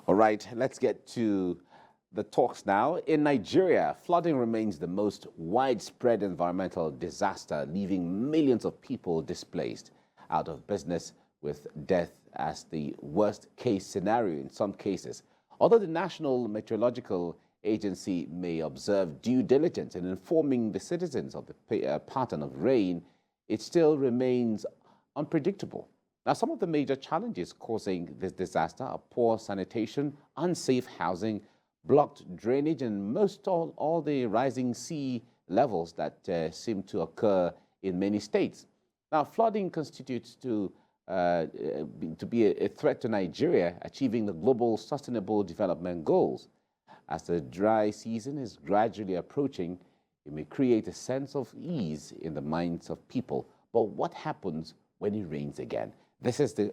All right, let's get to the talks now. In Nigeria, flooding remains the most widespread environmental disaster, leaving millions of people displaced, out of business, with death as the worst case scenario in some cases. Although the National Metrological Agency may observe due diligence in informing the citizens of the pattern of rain, it still remains unpredictable. Now, some of the major challenges causing this disaster are poor sanitation, unsafe housing, blocked drainage, and all the rising sea levels that seem to occur in many states. Now, flooding constitutes to be a threat to Nigeria achieving the Global Sustainable Development Goals. As the dry season is gradually approaching, it may create a sense of ease in the minds of people. But what happens when it rains again? This is the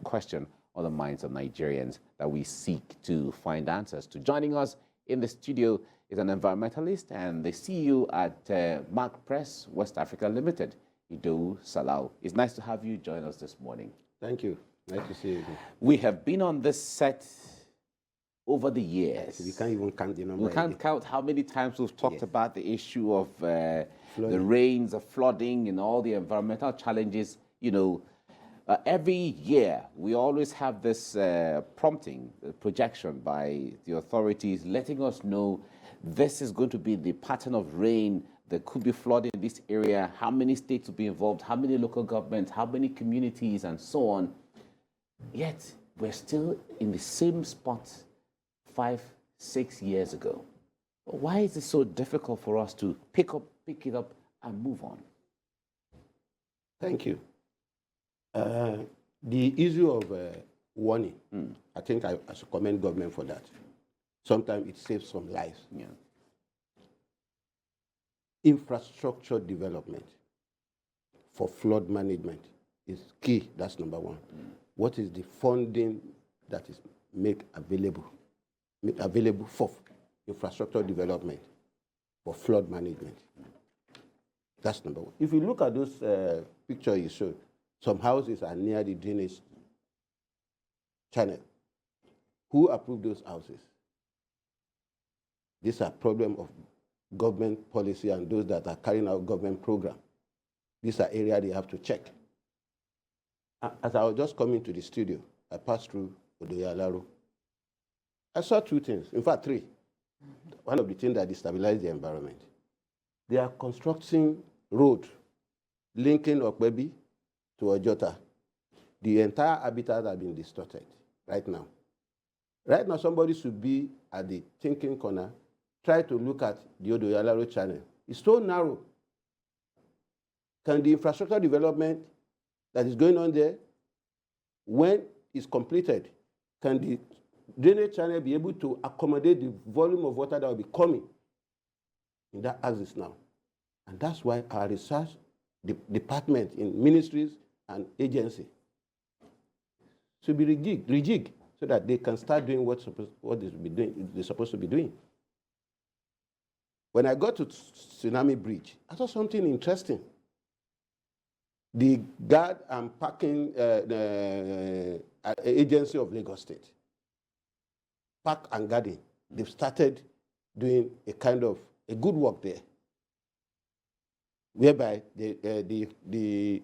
question on the minds of Nigerians that we seek to find answers to. Joining us in the studio is an environmentalist and the CEO at Mark Press West Africa Limited, Ido Salau. It's nice to have you join us this morning. Thank you. Nice to see you. We have been on this set over the years. We can't even count the number. We can't count how many times we've talked about the issue of the rains, the flooding, and all the environmental challenges. You know, every year we always have this prompting, projection by the authorities letting us know this is going to be the pattern of rain. There could be flooding in this area, how many states will be involved, how many local governments, how many communities, and so on. Yet we're still in the same spot 5, 6 years ago. Why is it so difficult for us to pick it up and move on? Thank you. The issue of warning, I think I should commend government for that. Sometimes it saves some lives. Yeah. Infrastructure development for flood management is key. That's number one. What is the funding that is made available for infrastructure development for flood management? That's number one. If you look at those pictures you showed, some houses are near the drainage channel. Who approved those houses? These are problems of government policy and those that are carrying out government program. These are areas they have to check. As I was just coming to the studio, I passed through Odoyalaro. I saw two things, in fact, three. One of the things that destabilize the environment. They are constructing road linking Okwebi to Ojota. The entire habitat has been distorted right now. Right now, somebody should be at the thinking corner, try to look at the Odoyalaro channel. It's so narrow. Can the infrastructure development that is going on there, when it's completed, can the drainage channel be able to accommodate the volume of water that will be coming in that axis now? And that's why our research department in ministries and agencies should be rejigged so that they can start doing what they're supposed to be doing. When I got to Tsunami Bridge, I saw something interesting. The guard and parking agency of Lagos State, Park and Garden, they've started doing a kind of a good work there, whereby the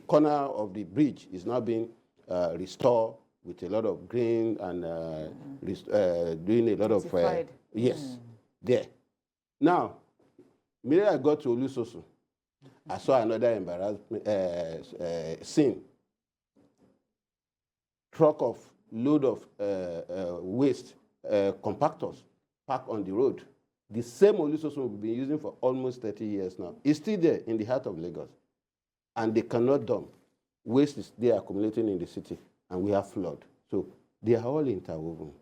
corner of the bridge is now being restored with a lot of green and doing a lot of there. Now, immediately I got to Olusoso, I saw another embarrassment scene. Truck of load of waste compactors parked on the road. The same Olusoso we've been using for almost 30 years now. It's still there in the heart of Lagos. And they cannot dump. Waste is there accumulating in the city, and we have flood. So they are all interwoven.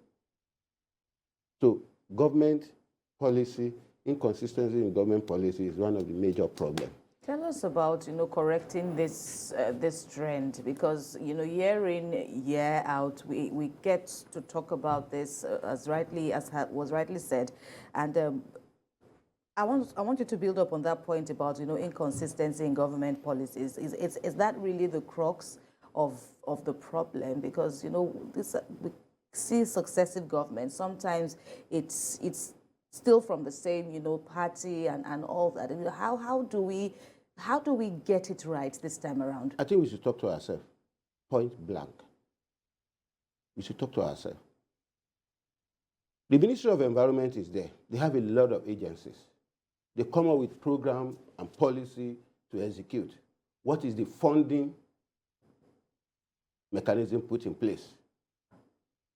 So government policy, inconsistency in government policy is one of the major problems. Tell us about, correcting this this trend, because, year in, year out, we get to talk about this as was rightly said. And I want you to build up on that point about, inconsistency in government policies. Is that really the crux of the problem? Because, see successive governments, sometimes it's still from the same, party and all that. How do we get it right this time around? I think we should talk to ourselves, point blank. We should talk to ourselves. The Ministry of Environment is there. They have a lot of agencies. They come up with program and policy to execute. What is the funding mechanism put in place?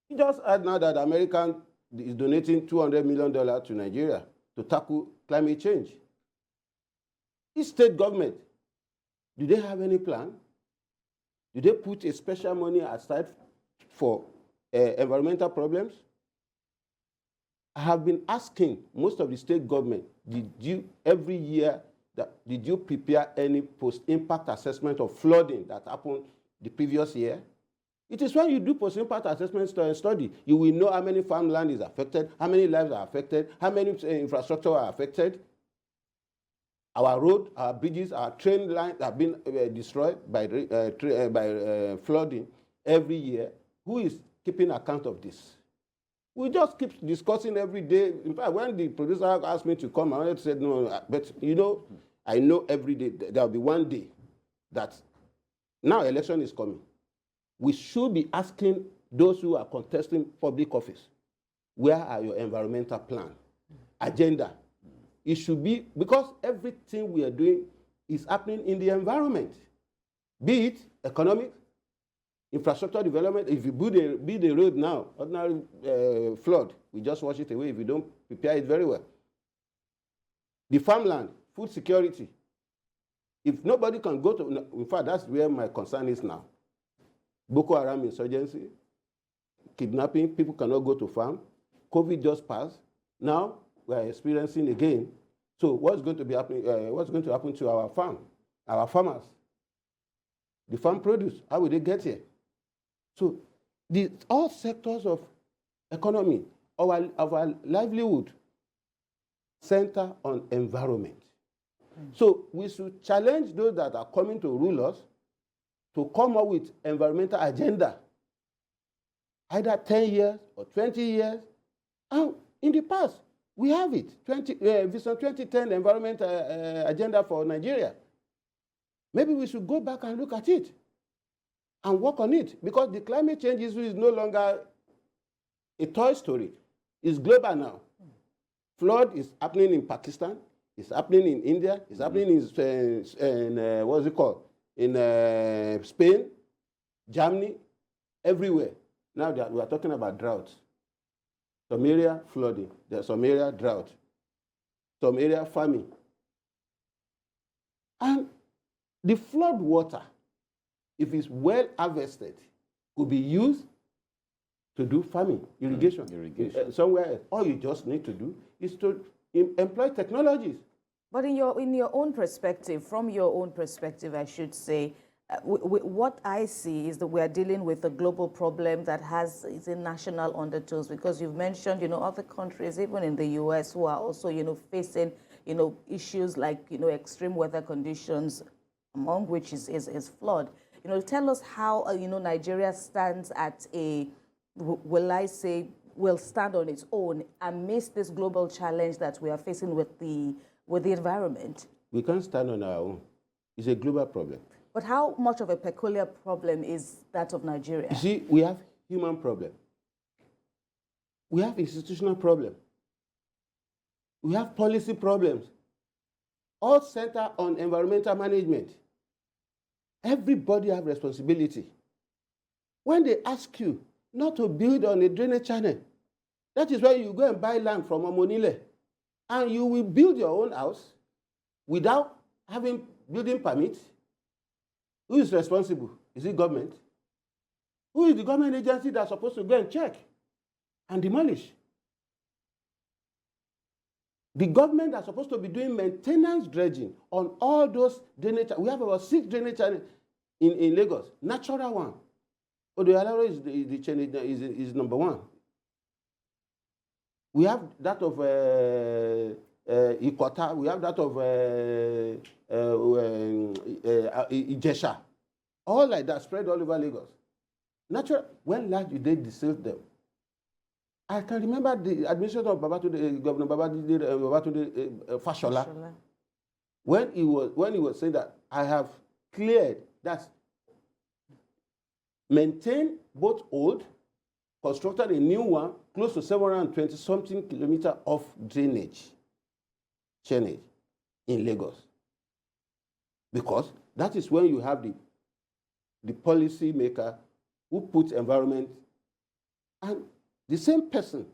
You just add now that America is donating $200 million to Nigeria to tackle climate change. Each state government, do they have any plan? Do they put a special money aside for environmental problems? I have been asking most of the state government, every year, did you prepare any post-impact assessment of flooding that happened the previous year? It is when you do post-impact assessment study, you will know how many farmland is affected, how many lives are affected, how many infrastructure are affected. Our road, our bridges, our train lines have been destroyed by flooding every year. Who is keeping account of this? We just keep discussing every day. In fact, when the producer asked me to come, I wanted to say, no, but I know every day there will be one day that now election is coming. We should be asking those who are contesting public office, where are your environmental plan, agenda? It should be, because everything we are doing is happening in the environment, be it economic, infrastructure development. If you build a road now, ordinary flood, we just wash it away if you don't prepare it very well. The farmland, food security. If nobody can go to, in fact, that's where my concern is now. Boko Haram insurgency, kidnapping, people cannot go to farm. COVID just passed. Now we are experiencing again. So what's going to be happening? What's going to happen to our farmers? The farm produce, how will they get here? So all sectors of economy, our livelihood, center on environment. So we should challenge those that are coming to rule us to come up with environmental agenda, either 10 years or 20 years. And in the past, we have it, Vision 2010 environment agenda for Nigeria. Maybe we should go back and look at it and work on it, because the climate change issue is no longer a toy story. It's global now. Flood is happening in Pakistan, it's happening in India, it's happening in what's it called? In Spain, Germany, everywhere. Now we are talking about droughts. Some area flooding, there's some area drought, some area famine. And the flood water, if it's well harvested, could be used to do farming, irrigation. Somewhere else. All you just need to do is to employ technologies. But in your own perspective, from your own perspective, I should say, what I see is that we are dealing with a global problem that is in national undertones, because you've mentioned, other countries, even in the US, who are also, facing, issues like, extreme weather conditions, among which is flood. Tell us how, Nigeria stands at will stand on its own amidst this global challenge that we are facing with the environment. We can't stand on our own. It's a global problem. But how much of a peculiar problem is that of Nigeria? You see, we have human problem. We have institutional problem. We have policy problems. All center on environmental management. Everybody have responsibility. When they ask you not to build on a drainage channel, that is why you go and buy land from Omonile, and you will build your own house without having building permit. Who is responsible? Is it government? Who is the government agency that's supposed to go and check and demolish? The government that's supposed to be doing maintenance dredging on all those drainage. We have about 6 drainage channels in Lagos. Natural one. Odoyalaro is number 1. We have that of Ikota. We have that of Ijesha. All like that, spread all over Lagos. Natural. When last did they distil them? I can remember the administration of Governor Babatunde Fashola, when he was saying that I have cleared, that's maintained both old, constructed a new one, close to 720 something kilometers of drainage in Lagos. Because that is when you have the policy maker who puts environment, and the same person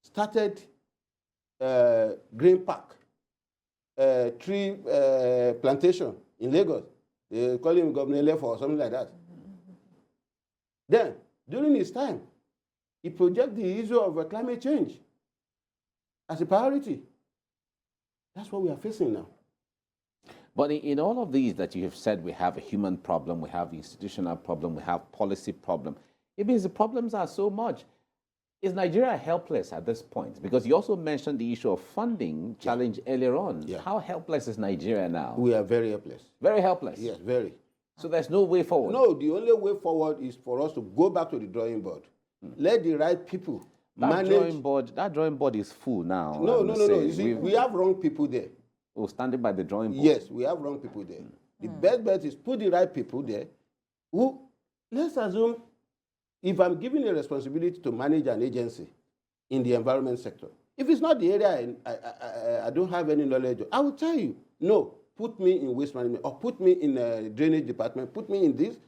started Green Park, tree plantation in Lagos. They call him Governor Lefo or something like that. Then, during his time, he projected the issue of climate change as a priority. That's what we are facing now. But in all of these that you have said, we have a human problem, we have institutional problem, we have policy problem. It means the problems are so much. Is Nigeria helpless at this point? Because you also mentioned the issue of funding challenge earlier on. Yeah. How helpless is Nigeria now? We are very helpless. Very helpless? Yes, very. So there's no way forward? No, the only way forward is for us to go back to the drawing board. Let the right people manage. That drawing board is full now. No. You see, we have wrong people there. Oh, standing by the drawing board? Yes, we have wrong people there. The best bet is put the right people there who, let's assume, if I'm given a responsibility to manage an agency in the environment sector, if it's not the area I don't have any knowledge of, I will tell you, no, put me in waste management or put me in a drainage department, put me in this,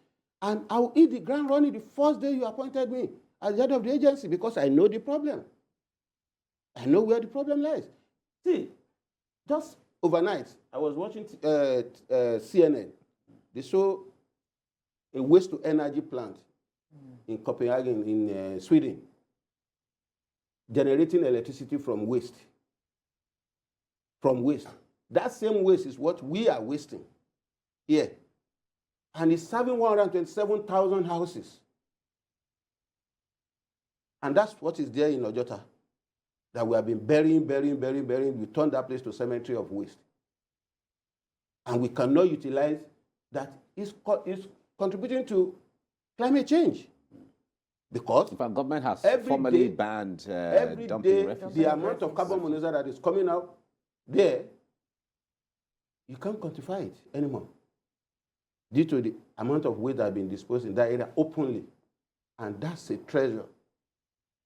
and I will hit the ground running the first day you appointed me as the head of the agency because I know the problem. I know where the problem lies. See, just overnight, I was watching CNN. They show a waste-to-energy plant in Copenhagen, in Sweden, generating electricity from waste. From waste. That same waste is what we are wasting here. And it's serving 127,000 houses. And that's what is there in Ojota, that we have been burying. We turned that place to a cemetery of waste. And we cannot utilize that. It's contributing to climate change. Because if our government has every formally day, banned every dumping day, refugees. the amount of carbon monoxide that is coming out there, you can't quantify it anymore due to the amount of waste that has been disposed in that area openly. And that's a treasure.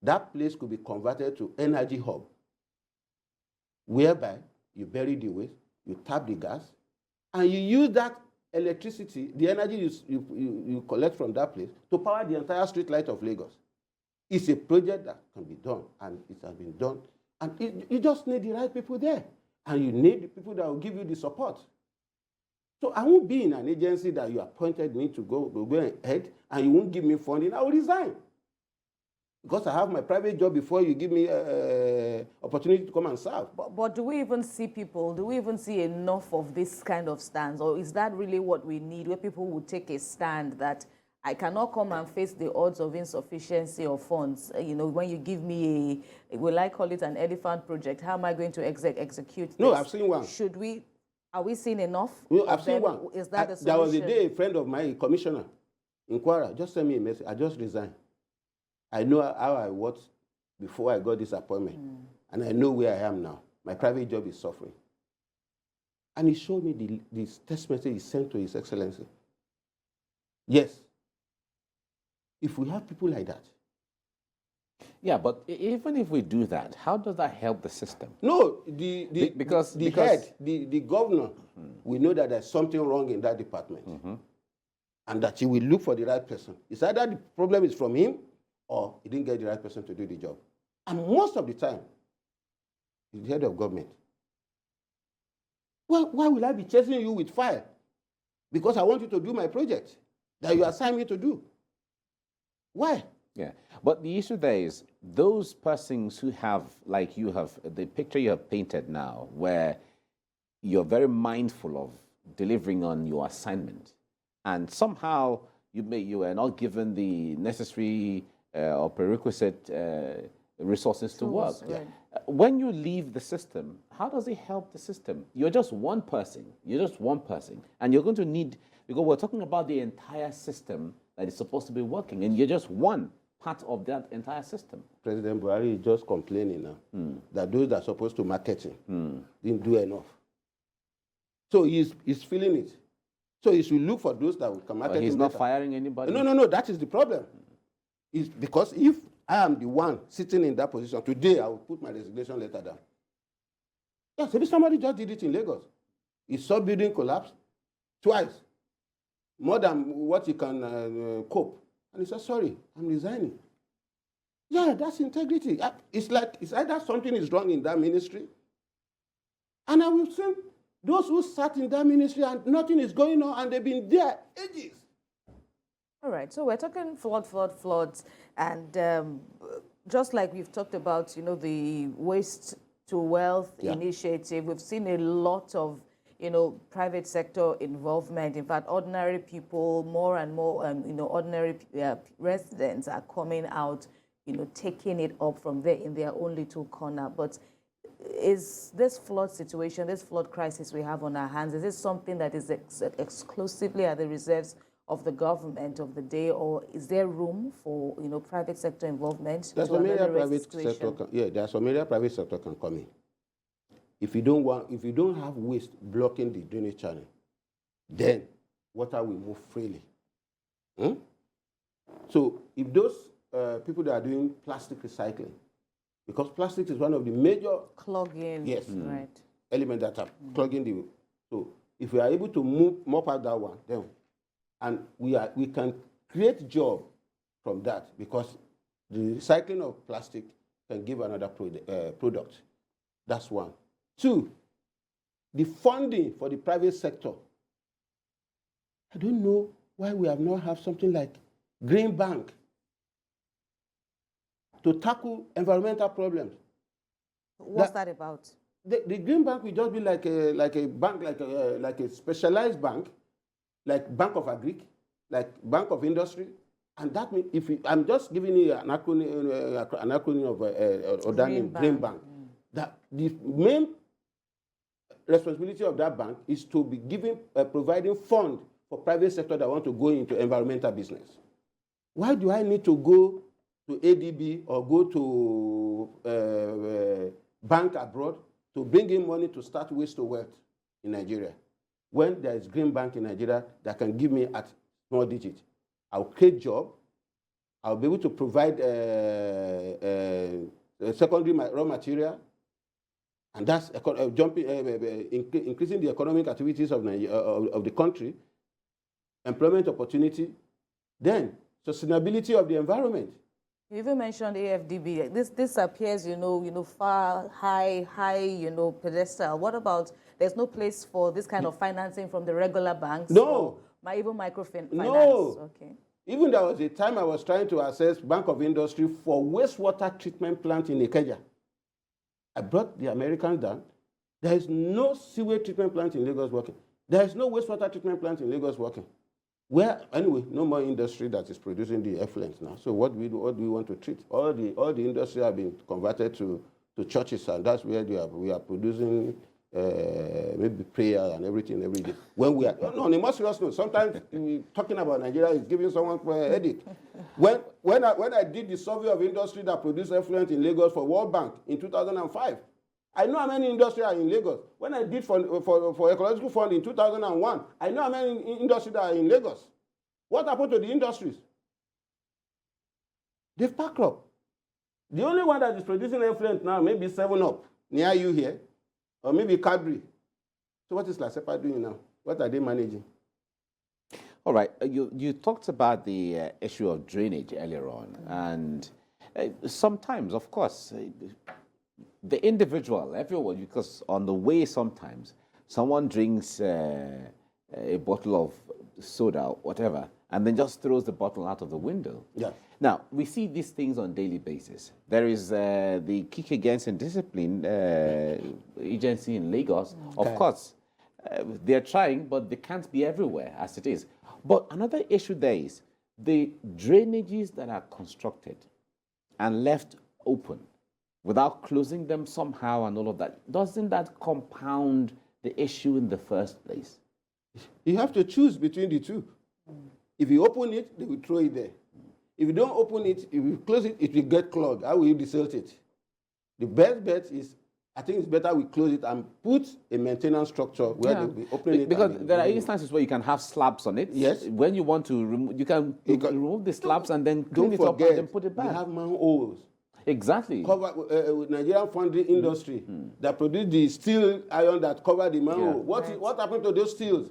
That place could be converted to energy hub, whereby you bury the waste, you tap the gas, and you use that electricity, the energy you collect from that place, to power the entire street light of Lagos. It's a project that can be done, and it has been done. And you just need the right people there, and you need the people that will give you the support. So I won't be in an agency that you appointed me to go ahead, and you won't give me funding. I will resign. Because I have my private job before you give me opportunity to come and serve. But do we even see people, do we even see enough of this kind of stands? Or is that really what we need, where people would take a stand that I cannot come and face the odds of insufficiency of funds? You know, when you give me will I call it an elephant project, how am I going to execute this? No, I've seen one. Are we seeing enough? No, I've seen one. Is that the solution? There was a day a friend of mine, a commissioner in Kwara, just sent me a message. I just resigned. I know how I was before I got this appointment, and I know where I am now. My private job is suffering. And he showed me this text message he sent to His Excellency. Yes, if we have people like that. Yeah, but even if we do that, how does that help the system? No, the governor, we know that there's something wrong in that department, and that he will look for the right person. It's either the problem is from him, or he didn't get the right person to do the job. And most of the time, he's the head of government. Well, why will I be chasing you with fire? Because I want you to do my project that you assigned me to do. Why? Yeah, but the issue there is those persons who have, like you have, the picture you have painted now, where you're very mindful of delivering on your assignment, and somehow you are not given the necessary or prerequisite resources to work. Right. When you leave the system, how does it help the system? You're just one person. You're just one person. And you're going to need, because we're talking about the entire system that is supposed to be working, and you're just one. part of that entire system. President Buhari is just complaining now that those that are supposed to market him didn't do enough. So he's feeling it. So he should look for those that can market him. He's not firing anybody? No, that is the problem. It's because if I am the one sitting in that position, today I will put my resignation letter down. Yes, maybe somebody just did it in Lagos. He saw building collapse twice, more than what he can cope. And he said, sorry, I'm resigning. Yeah, that's integrity. It's like, it's either something is wrong in that ministry, and I will say, those who sat in that ministry and nothing is going on, and they've been there ages. All right, so we're talking floods, and just like we've talked about, the waste to wealth initiative, we've seen a lot of, private sector involvement. In fact, ordinary people, more and more, ordinary residents are coming out, taking it up from there in their own little corner. But is this flood situation, this flood crisis we have on our hands, is this something that is exclusively at the reserves of the government of the day, or is there room for private sector involvement? There's some area private sector there's some area private sector can come in. If you don't have waste blocking the drainage channel, then water will move freely. So if those people that are doing plastic recycling, because plastic is one of the major clogging right elements that are clogging the. So if we are able to move more past that one, then and we can create job from that, because the recycling of plastic can give another product. That's one. Two, the funding for the private sector. I don't know why we have not have something like Green Bank to tackle environmental problems. What's that about? The Green Bank will just be like a bank, like a specialized bank, like Bank of Agric, like Bank of Industry, and that means I'm just giving you an acronym of Green Bank. That the main responsibility of that bank is to be providing fund for private sector that want to go into environmental business. Why do I need to go to ADB or go to bank abroad to bring in money to start waste to wealth in Nigeria, when there is Green Bank in Nigeria that can give me at small digit? I'll create job. I'll be able to provide secondary raw material, and that's increasing the economic activities of the country, employment opportunity, then sustainability of the environment. You even mentioned AFDB. This appears, far high, pedestal. What about, there's no place for this kind of financing from the regular banks? No. Or even microfinance? No. Okay. Even there was a time I was trying to access Bank of Industry for wastewater treatment plant in Ikeja. I brought the Americans down. There is no sewage treatment plant in Lagos working. There is no wastewater treatment plant in Lagos working. Where, anyway, no more industry that is producing the effluent now. So what do we want to treat? All the industry have been converted to churches, and that's where we are producing maybe prayer and everything every day. When we are, no, on a more serious note, sometimes talking about Nigeria is giving someone a headache. When I did the survey of industry that produce effluent in Lagos for World Bank in 2005, I know how many industries are in Lagos. When I did for Ecological Fund in 2001, I know how many industries that are in Lagos. What happened to the industries? They've packed up. The only one that is producing effluent now may be 7-Up, near you here, or maybe Cadbury. So what is LASEPA doing now? What are they managing? All right, you talked about the issue of drainage earlier on, and sometimes, of course, the individual, everyone, because on the way sometimes someone drinks a bottle of soda or whatever, and then just throws the bottle out of the window. Yeah. Now, we see these things on a daily basis. There is the Kick Against Indiscipline agency in Lagos. Okay. Of course, they're trying, but they can't be everywhere as it is. But another issue there is the drainages that are constructed and left open without closing them somehow and all of that. Doesn't that compound the issue in the first place? You have to choose between the two. If you open it, they will throw it there. If you don't open it, if you close it, it will get clogged. How will you desilt it? The best bet is, I think it's better we close it and put a maintenance structure where they'll be opening it. Because there are instances where you can have slabs on it. Yes. When you want to remove, you can remove the slabs and then clean it don't up forget, and then put it back. we have manholes. Exactly. Cover with Nigerian foundry industry that produce the steel iron that cover the manhole. Yeah. What happened to those steels?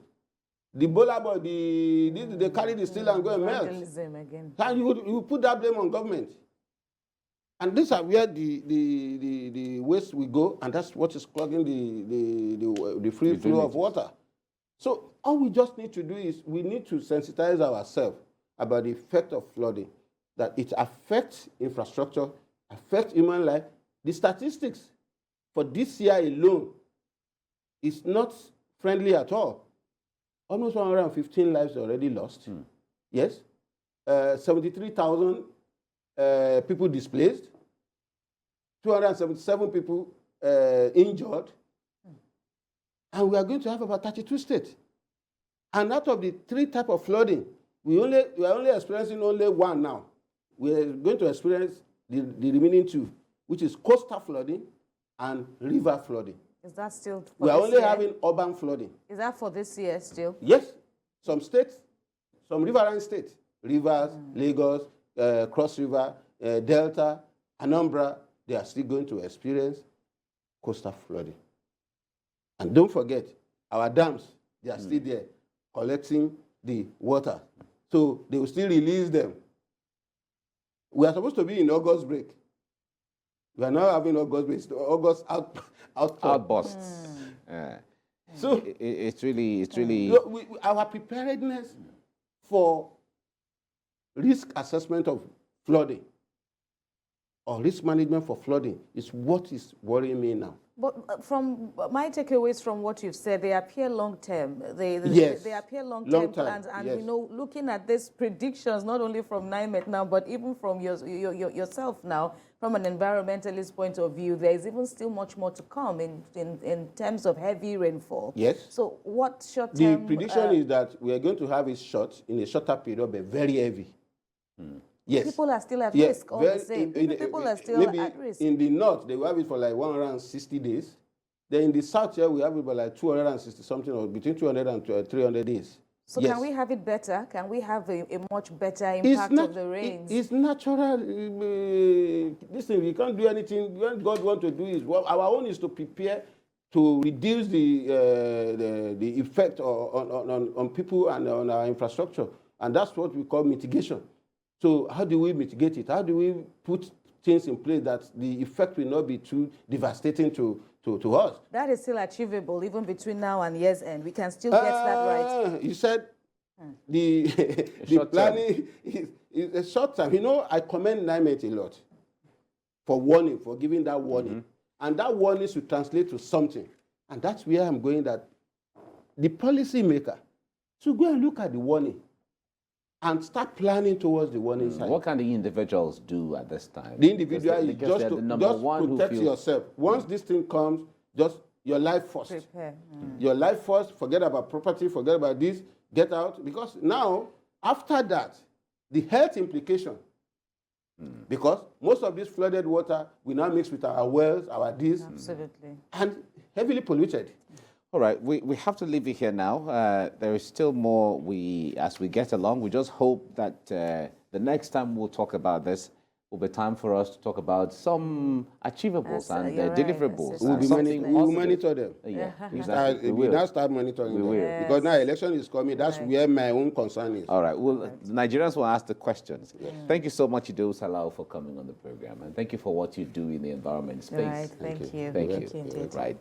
The bola boy, they carry the steel and go and melt. Again. And you put that blame on government. And these are where the waste will go, and that's what is clogging the free flow of water. So all we just need to do is we need to sensitize ourselves about the effect of flooding, that it affects infrastructure, affects human life. The statistics for this year alone is not friendly at all. Almost 115 lives already lost. Yes. 73,000 people displaced, 277 people injured, and we are going to have about 32 states. And out of the 3 types of flooding, we are only experiencing only one now. We are going to experience the remaining 2, which is coastal flooding and river flooding. Is that still for We are this only year? having urban flooding. Is that for this year still? Yes. Some states, some riverine states, Rivers, Lagos, Cross River, Delta, Anambra, they are still going to experience coastal flooding. And don't forget, our dams, they are still there collecting the water. So they will still release them. We are supposed to be in August break. We are now having August break. August Outbursts. So it's really. Our preparedness for risk assessment of flooding or risk management for flooding is what is worrying me now. But from my takeaways from what you've said, they appear long-term. Yes. They appear long-term Long-term, plans. And, yes. you know, looking at these predictions, not only from NIMET now, but even from yourself now, from an environmentalist point of view, there is even still much more to come in terms of heavy rainfall. Yes. So what short-term... The prediction is that we are going to have it short in a shorter period, but very heavy. Yes. People are still at risk all the same. People are still maybe at risk. In the north, they will have it for like 160 days. Then in the south here, we have it for like 260 something, or between 200 and 300 days. So yes. Can we have it better? Can we have a much better impact of the rains? It's natural. Listen, we can't do anything. What God wants to do is, well, our own is to prepare to reduce the effect on people and on our infrastructure. And that's what we call mitigation. So how do we mitigate it? How do we put things in place that the effect will not be too devastating to us? That is still achievable even between now and year's end. We can still get that right. You said the planning is a short term. You know, I commend NIMET a lot for warning, for giving that warning. And that warning should translate to something. And that's where I'm going, that the policy maker should go and look at the warning and start planning towards the warning side. What can the individuals do at this time? The individual is because just to protect yourself. Once this thing comes, just your life first. Prepare. Your life first, forget about property, forget about this, get out. Because now, after that, the health implication, because most of this flooded water will now mix with our wells, our this. Absolutely. And heavily polluted. All right, we have to leave it here now. There is still more as we get along. We just hope that the next time we'll talk about this will be time for us to talk about some achievables and deliverables. We will monitor them. Yeah, exactly. We now start monitoring them. Yes. Because now election is coming. That's where my own concern is. All right. Well, the Nigerians will ask the questions. Yes. Thank you so much, Ido Salau, for coming on the program. And thank you for what you do in the environment space. Right. Thank you. Thank you. Right.